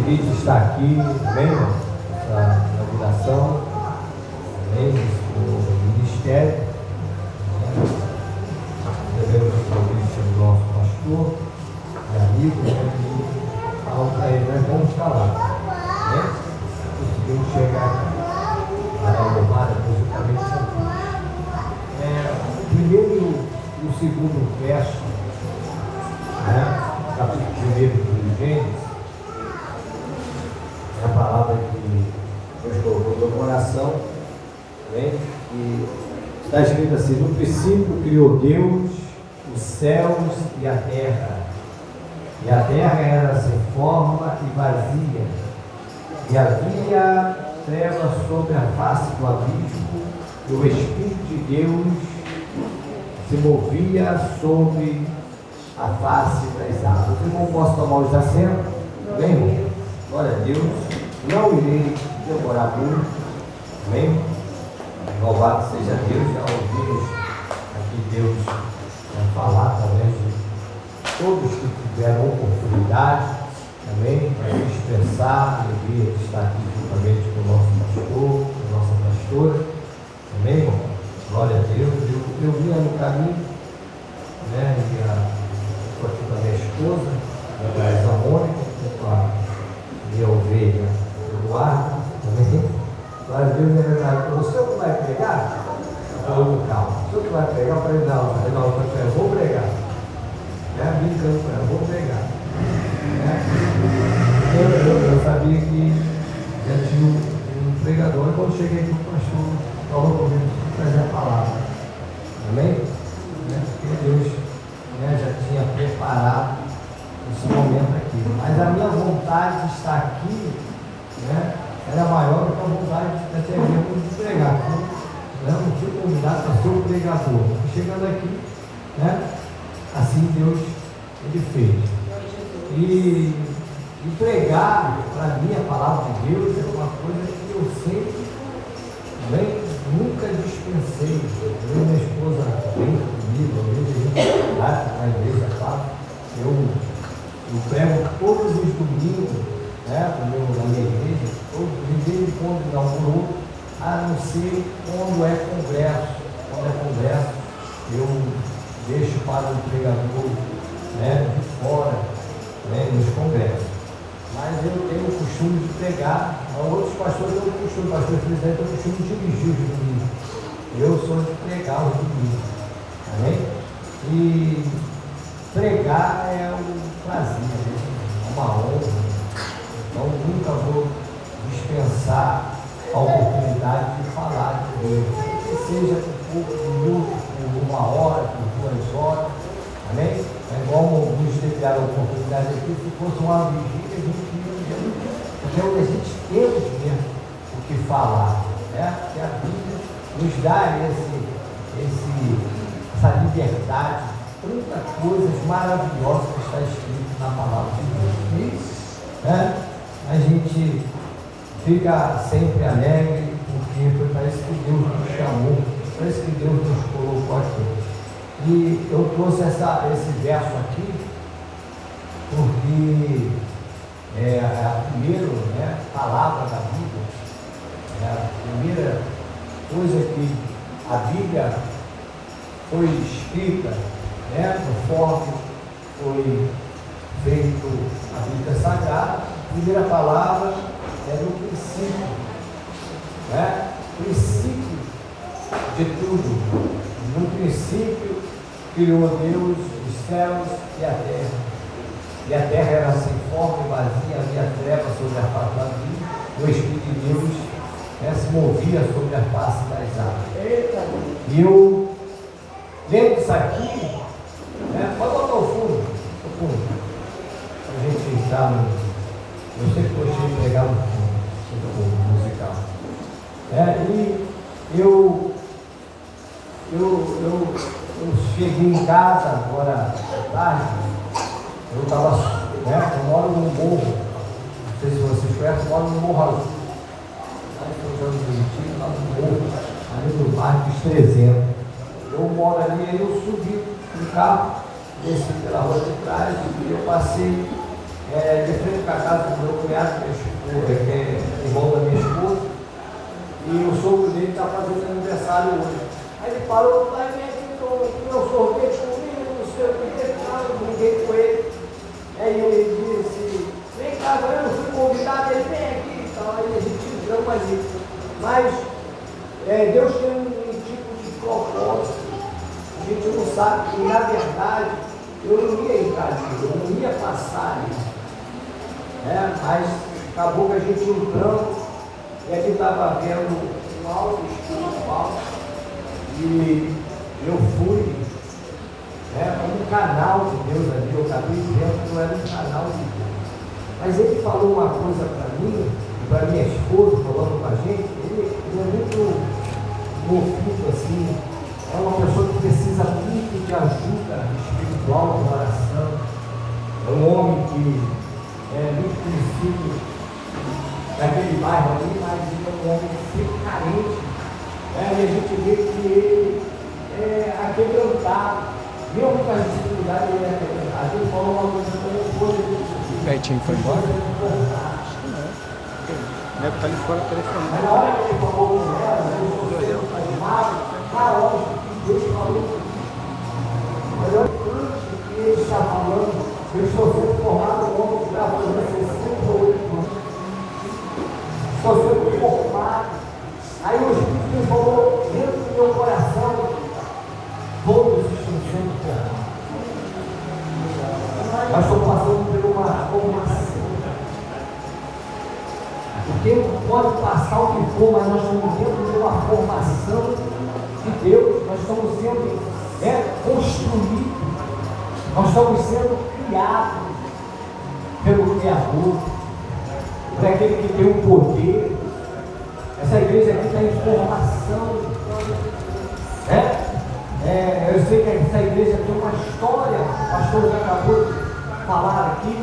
feliz de estar aqui, amém, nessa inauguração, amém, do ministério. Devemos o convite do nosso pastor e amigo, e falam para ele, nós vamos estar lá, né? Conseguimos chegar aqui, para louvar a Deus juntamente com o primeiro e o segundo verso, né? Capítulo 1 do Gênesis, é a palavra que Deus colocou no coração, né? E está escrito assim: no princípio criou Deus os céus e a terra era sem forma e vazia, e havia trevas sobre a face do abismo, e o Espírito de Deus se movia sobre a face das águas. Eu não posso tomar os assentos, amém, irmão? Glória a Deus. Não irei demorar muito, amém? Louvado seja Deus. Já ouvimos aqui Deus falar através de todos que tiveram oportunidade, amém? Para se expressar, a alegria de estar aqui juntamente com o nosso pastor, com a nossa pastora, amém, irmão? Glória a Deus. Eu vinha no caminho, né? Estou aqui com a minha esposa, a Laísa Mônica, com a minha ovelha Eduardo, amém? Glória a Deus, o senhor que vai pregar? Eu no carro. O senhor que vai pregar? Eu falei, não, eu vou pregar. Né? Brincando com ela, vou pregar. Né? Eu sabia que já tinha um pregador, e quando cheguei aqui, o pastor falou comigo para trazer a palavra. Amém? Né? Porque Deus, né, já tinha preparado esse momento aqui. Mas a minha vontade de estar aqui, né, era maior do que a vontade de até mesmo de pregar. Eu não fui convidado para ser o pregador. Chegando aqui, né, assim Deus ele fez. E pregar, para mim, a palavra de Deus é uma coisa que eu sempre, também, nunca dispensei. Eu e minha esposa vem comigo, às vezes a gente vai na igreja, tá? Eu prego todos os domingos, né, na minha igreja, de vez em quando não por outro, a não ser quando é congresso. Quando é congresso, eu deixo para o pregador, né, de fora, né, nos congressos. Mas eu tenho o costume de pregar. Outros pastores têm o costume, pastor presidente tem o costume de dirigir os domingos. Eu sou de pregar os domingos. Amém? E pregar é um prazer, é uma honra. Então nunca vou dispensar a oportunidade de falar de Deus, que seja por minutos, por 1 hora, por 2 horas, amém? É igual alguns tiveram a oportunidade aqui, se fosse uma vigília, a gente ia, porque a gente temos mesmo o que falar, né? Que a Bíblia nos dá essa liberdade, tantas coisas maravilhosas que está escrito na palavra de Deus, né? A gente fica sempre alegre, porque foi para isso que Deus nos chamou, para isso que Deus nos colocou aqui. E eu trouxe esse verso aqui, porque é a primeira, né, palavra da Bíblia, é a primeira coisa que a Bíblia foi escrita, né, conforme foi feito a Bíblia Sagrada. A primeira palavra é no princípio, né? Princípio de tudo. No princípio criou Deus os céus e a terra. E a terra era sem forma e vazia, havia trevas sobre a face do abismo. O Espírito de Deus, né, se movia sobre a face das águas. E eu lendo isso aqui, né, pode botar o fundo, a gente entrar no. Eu sempre gostei de pegar no fundo musical. E eu cheguei em casa agora à tarde. Eu estava, né, eu moro no morro, não sei se vocês conhecem, eu moro no Morro Azul. Lá no morro, ali no bairro dos 300. Eu moro ali, aí eu subi no carro, desci pela rua de trás e eu passei de frente para a casa do meu cunhado, que é irmão da minha esposa, e o sogro dele está fazendo aniversário hoje. Aí ele parou, vai vir aqui com meu sorvete comigo, não sei o que, eu briguei com ele. Aí ele disse, vem cá, agora eu não fui convidado, ele vem aqui e tal, aí a gente entramos ali. Mas Deus tem um tipo de propósito, a gente não sabe que na verdade eu não ia entrar ali, eu não ia passar ali. Mas acabou que a gente entrando e aqui estava vendo um alto espiritual e eu fui como um canal de Deus ali, eu acabei vendo que eu era um canal de Deus. Mas ele falou uma coisa para mim, para minha esposa, falando com a gente, ele é muito movido assim, é uma pessoa que precisa muito de ajuda espiritual, de oração, é um homem que é muito conhecido daquele bairro ali, mas ele é um homem sempre carente, e a gente vê que ele é aquebrantado. Viu muitas dificuldades, ele é aquebrantado. Ele falou uma coisa para minha esposa, ele disse: Betinho foi embora? Deve estar ali fora do telefone. Mas na hora que ele falou com ela, ele falou animado, na hora que Deus falou comigo. Mas antes que ele está falando, eu estou sendo formado um homem que está fazendo 68 anos. Estou sendo formado. Aí o Espírito falou dentro do meu coração, todos estão sendo formados. Mas estou passando por uma formação. O tempo pode passar o que for, mas nós estamos dentro de uma formação de Deus. Nós estamos sendo construídos. Nós estamos sendo criados pelo Criador, por aquele que tem o poder. Essa igreja aqui está em formação. Eu sei que essa igreja tem uma história, o pastor já acabou de falar aqui.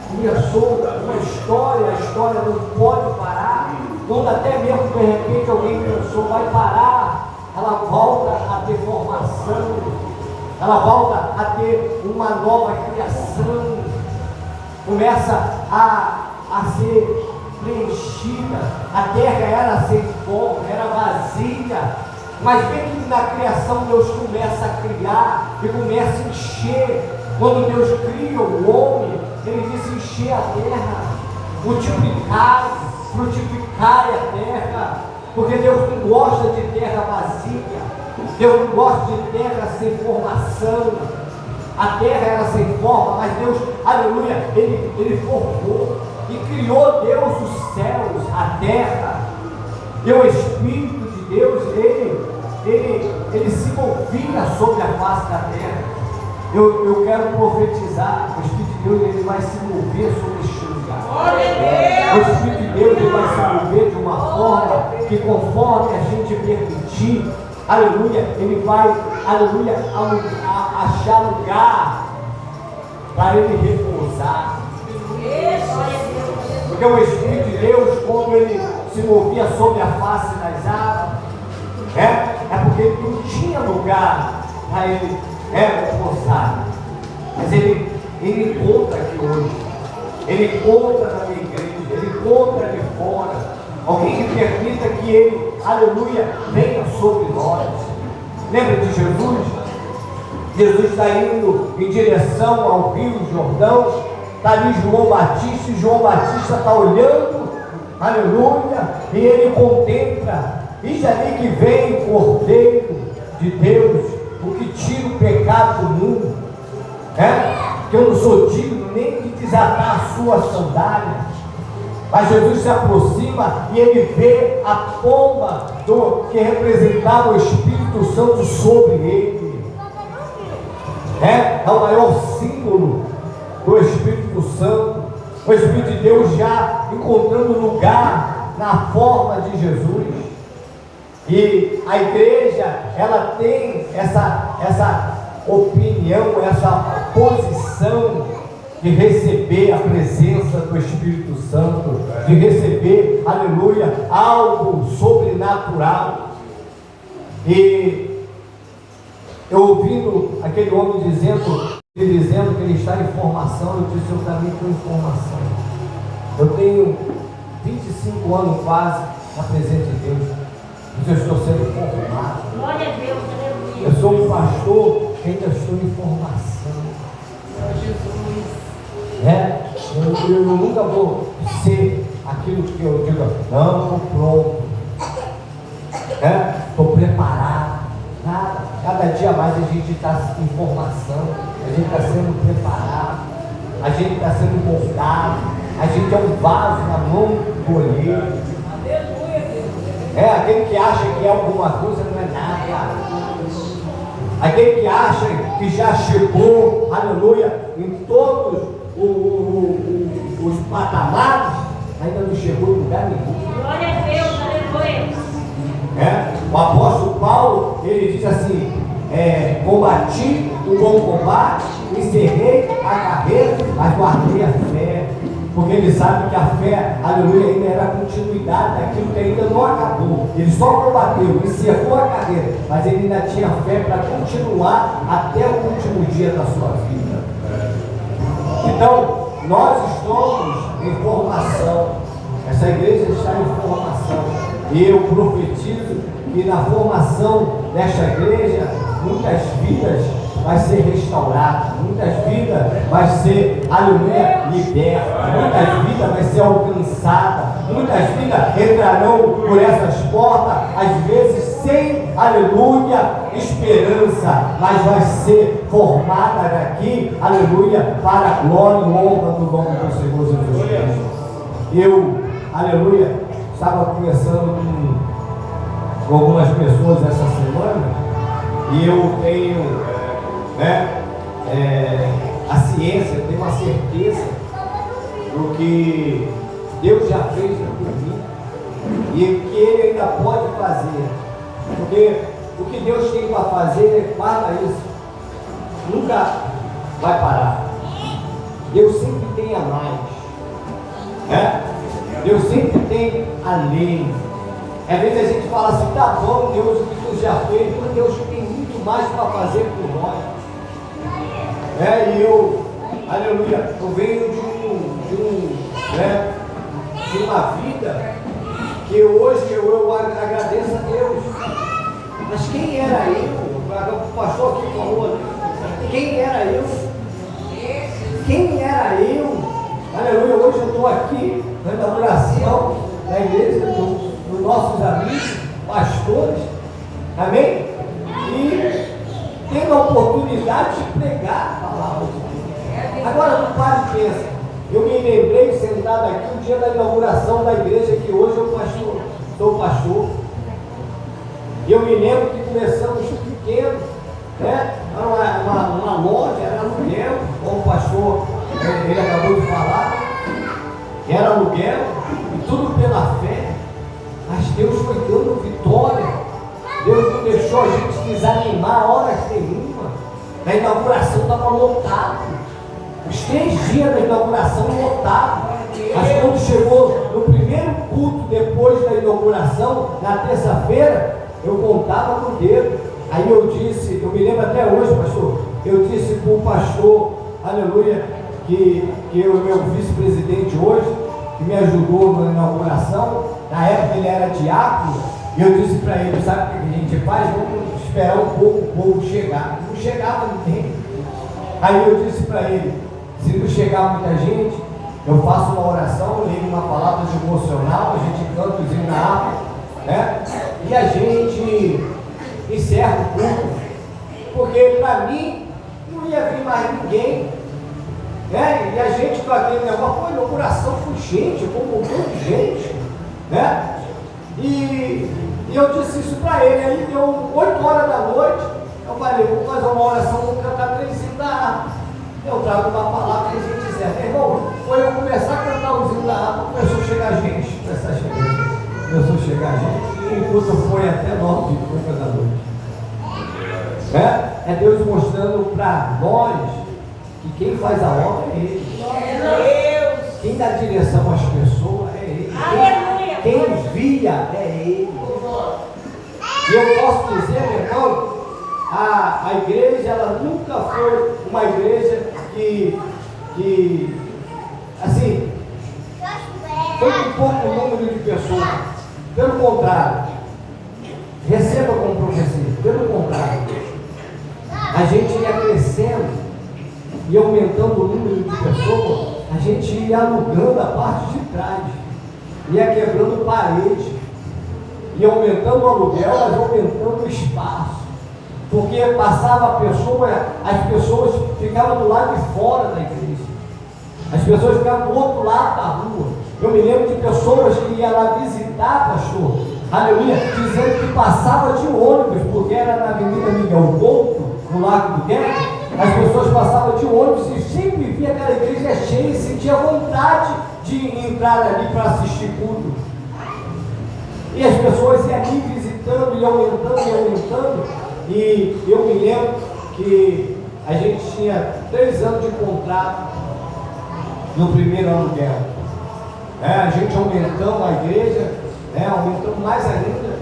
Começou uma história, a história não pode parar. Quando até mesmo de repente alguém pensou, vai parar, ela volta a ter formação, ela volta a ter uma nova criação, começa a ser preenchida. A terra era sem forma, era vazia, mas bem que na criação Deus começa a criar e começa a encher. Quando Deus cria o homem, Ele diz encher a terra, multiplicar, frutificar a terra, porque Deus não gosta de terra vazia, Deus não gosta de terra sem formação. A terra era sem forma, mas Deus, aleluia, Ele formou e criou Deus os céus, a terra, e o Espírito de Deus, ele se movia sobre a face da terra. Eu quero profetizar, o Espírito de Deus ele vai se mover sobre este lugar. O Espírito de Deus ele vai se mover de uma forma que conforme a gente permitir, aleluia, ele vai, aleluia, achar lugar para ele repousar. Porque o Espírito de Deus, quando ele se movia sobre a face das águas, é porque ele não tinha lugar para ele repousar. Mas ele encontra aqui hoje, ele encontra na minha igreja, ele encontra ali fora. Alguém que permita que ele, aleluia, venha sobre nós. Lembra de Jesus? Jesus está indo em direção ao Rio Jordão, está ali João Batista, e João Batista está olhando, aleluia, e ele contempla, e ali que vem o Cordeiro de Deus, o que tira o pecado do mundo, que eu não sou digno nem de desatar a sua sandália. Mas Jesus se aproxima e ele vê a pomba que representava o Espírito Santo sobre ele. É o maior símbolo do Espírito Santo. O Espírito de Deus já encontrando lugar na forma de Jesus. E a igreja, ela tem essa opinião, essa posição de receber a presença do Espírito Santo, de receber, aleluia, algo sobrenatural. E eu ouvindo aquele homem dizendo Ele dizendo que ele está em formação, eu disse, eu também estou em formação. Eu tenho 25 anos quase na presença de Deus, mas eu estou sendo formado. Glória a Deus, aleluia. Eu sou um pastor que ainda estou em formação. Jesus. Eu nunca vou ser aquilo que eu digo, não, estou pronto, estou preparado. Nada. Cada dia mais a gente está em formação, a gente está sendo preparado, a gente está sendo moldado, a gente é um vaso na mão do olheiro. Aquele que acha que é alguma coisa não é nada. Aquele que acha que já chegou, aleluia, em todos os patamares, ainda não chegou em lugar nenhum. Glória a Deus, aleluia. O apóstolo Paulo, ele diz assim, combati o bom combate, encerrei a carreira, mas guardei a fé, porque ele sabe que a fé, aleluia, ainda era a continuidade daquilo que ainda não acabou. Ele só combateu, encerrou a carreira, mas ele ainda tinha fé para continuar até o último dia da sua vida. Então, nós estamos em formação, essa igreja está em formação. E eu profetizo que na formação desta igreja, muitas vidas vai ser restauradas, muitas vidas vai ser, aleluia, libertas, muitas vidas vai ser alcançada, muitas vidas entrarão por essas portas, às vezes sem, aleluia, esperança, mas vai ser formada daqui, aleluia, para a glória e honra do nome do Senhor Jesus Cristo. Eu, aleluia, estava conversando com algumas pessoas essa semana e eu tenho a ciência, tenho a certeza do que Deus já fez por mim e que Ele ainda pode fazer, porque o que Deus tem para fazer, guarda isso, nunca vai parar. Deus sempre tem a mais, Deus sempre tem além. Às vezes a gente fala assim, tá bom, Deus, o que tu já fez, mas Deus tem muito mais para fazer por nós. E eu, aleluia, eu venho de uma vida que hoje eu agradeço a Deus. Mas quem era eu? O pastor aqui falou, quem era eu? Quem era eu? Aleluia, hoje eu estou aqui na inauguração da igreja dos nossos amigos, pastores, amém? E tendo a oportunidade de pregar a palavra de Deus. Agora não pare e pensa, eu me lembrei sentado aqui o dia da inauguração da igreja que hoje eu sou pastor. E eu me lembro que começamos pequeno, era uma loja, era aluguel, como o pastor ele acabou de falar, era aluguel, e tudo pela fé, mas Deus foi dando vitória, Deus não deixou a gente desanimar horas nenhuma. Na inauguração estava lotado, os 3 dias da inauguração lotado, mas quando chegou no primeiro culto depois da inauguração, na terça-feira, eu contava com o dedo. Aí eu disse, eu me lembro até hoje, pastor, eu disse para o pastor, aleluia, que o meu vice-presidente hoje, que me ajudou na inauguração, na época ele era diácono, e eu disse para ele, sabe o que a gente faz? Vamos esperar um pouco o povo chegar. Não chegava ninguém. Aí eu disse para ele, se não chegar muita gente, eu faço uma oração, eu leio uma palavra devocional, a gente canta os hinos na harpa, e a gente encerra o culto, porque para mim não ia vir mais ninguém, e a gente com aquele negócio, foi inauguração com gente, com um montão de gente, e eu disse isso para ele. Aí deu 8 horas da noite, eu falei, vou fazer uma oração, vou cantar 3 hinos da harpa, eu trago uma palavra que a gente encerra. Irmão, foi eu começar a cantar os hinos da harpa, começou a chegar gente, começou a chegar gente, e o culto foi até 9 e pouca da noite. É Deus mostrando para nós que quem faz a obra é Ele. Quem dá direção às pessoas é Ele. Quem envia é Ele. E eu posso dizer, meu irmão, a igreja ela nunca foi uma igreja que assim, foi um pouco número de pessoas. Pelo contrário, receba como profecia. Pelo contrário, a gente ia crescendo e aumentando o número de pessoas, a gente ia alugando a parte de trás, ia quebrando parede, ia aumentando o aluguel, mas aumentando o espaço, porque passava a pessoa, as pessoas ficavam do lado de fora da igreja, as pessoas ficavam do outro lado da rua. Eu me lembro de pessoas que iam lá visitar, pastor, aleluia, dizendo que passava de ônibus, porque era na Avenida Miguel Couto, no Largo do Guedes. As pessoas passavam de ônibus e sempre via aquela igreja cheia e sentia vontade de entrar ali para assistir culto. E as pessoas iam aqui visitando e aumentando. E eu me lembro que a gente tinha 3 anos de contrato no primeiro aluguel. A gente aumentando a igreja, aumentando mais ainda.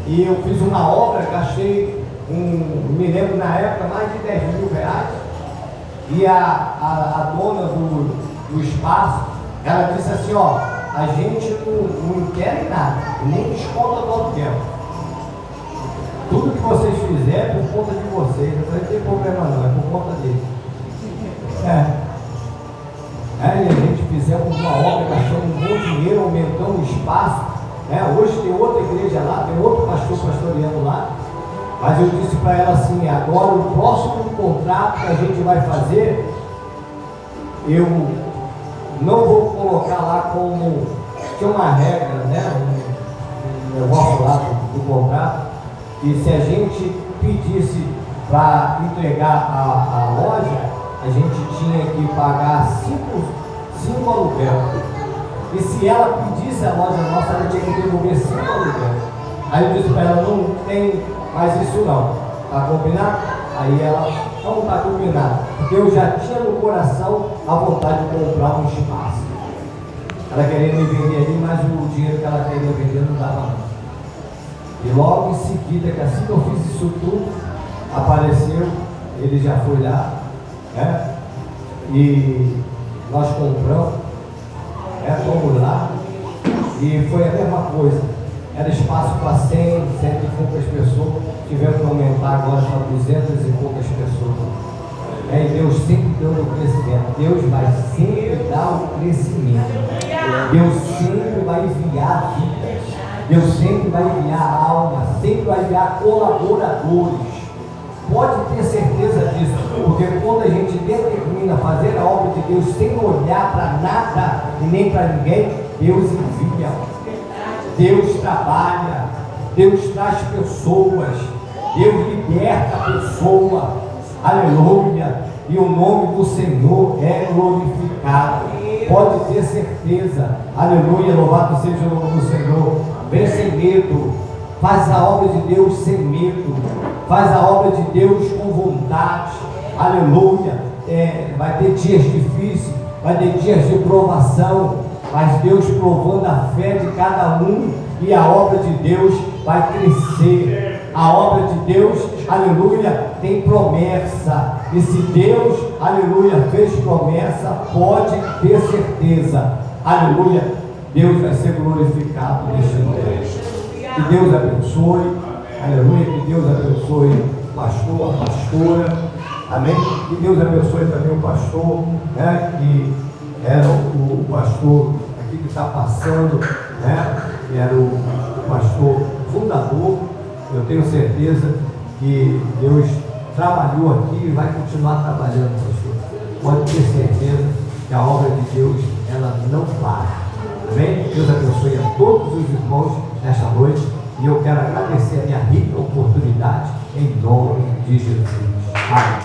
E eu fiz uma obra, gastei me lembro na época, mais de 10 mil reais. E a dona do espaço, ela disse assim, ó, a gente não quer nada, nem desconta do aluguel. Tudo que vocês fizerem é por conta de vocês, não tem problema não, é por conta deles. E a gente fizemos uma obra, gastamos um bom dinheiro, aumentamos o espaço. Hoje tem outra igreja lá, tem outro pastor pastoreando lá. Mas eu disse para ela assim, agora o próximo contrato que a gente vai fazer, eu não vou colocar lá como, tinha uma regra, um negócio lá do contrato, que se a gente pedisse para entregar a loja, a gente tinha que pagar 5 aluguel. E se ela pedisse a loja nossa, ela tinha que devolver 5 aluguel. Aí eu disse para ela, não tem mais isso não, tá combinado? Aí ela, não tá combinado, porque eu já tinha no coração a vontade de comprar um espaço. Ela queria me vender ali, mas o dinheiro que ela queria vender não dava não. E logo em seguida, que assim que eu fiz isso tudo, apareceu, ele já foi lá, e nós compramos, fomos lá, e foi a mesma coisa. Era espaço para 100 e poucas pessoas, tivemos que aumentar agora para 200 e poucas pessoas. E Deus sempre dando o crescimento. Deus vai sempre dar o crescimento. Deus sempre vai enviar vidas. Deus sempre vai enviar almas, sempre vai enviar colaboradores. Pode ter certeza disso, porque quando a gente determina fazer a obra de Deus sem olhar para nada e nem para ninguém, Deus envia. Deus trabalha, Deus traz pessoas, Deus liberta a pessoa, aleluia, e o nome do Senhor é glorificado. Pode ter certeza, aleluia, louvado seja o nome do Senhor. Vem sem medo, faz a obra de Deus sem medo, faz a obra de Deus com vontade, aleluia. Vai ter dias difíceis, vai ter dias de provação, mas Deus provando a fé de cada um, e a obra de Deus vai crescer. A obra de Deus, aleluia, tem promessa, e se Deus, aleluia, fez promessa, pode ter certeza, aleluia, Deus vai ser glorificado neste momento. Que Deus abençoe, aleluia, que Deus abençoe o pastor, a pastora, amém? Que Deus abençoe também o pastor, que era o pastor aqui que está passando, que era o pastor fundador. Eu tenho certeza que Deus trabalhou aqui e vai continuar trabalhando, pastor. Pode ter certeza que a obra de Deus, ela não para. Amém? Deus abençoe a todos os irmãos nesta noite, e eu quero agradecer a minha rica oportunidade em nome de Jesus. Amém.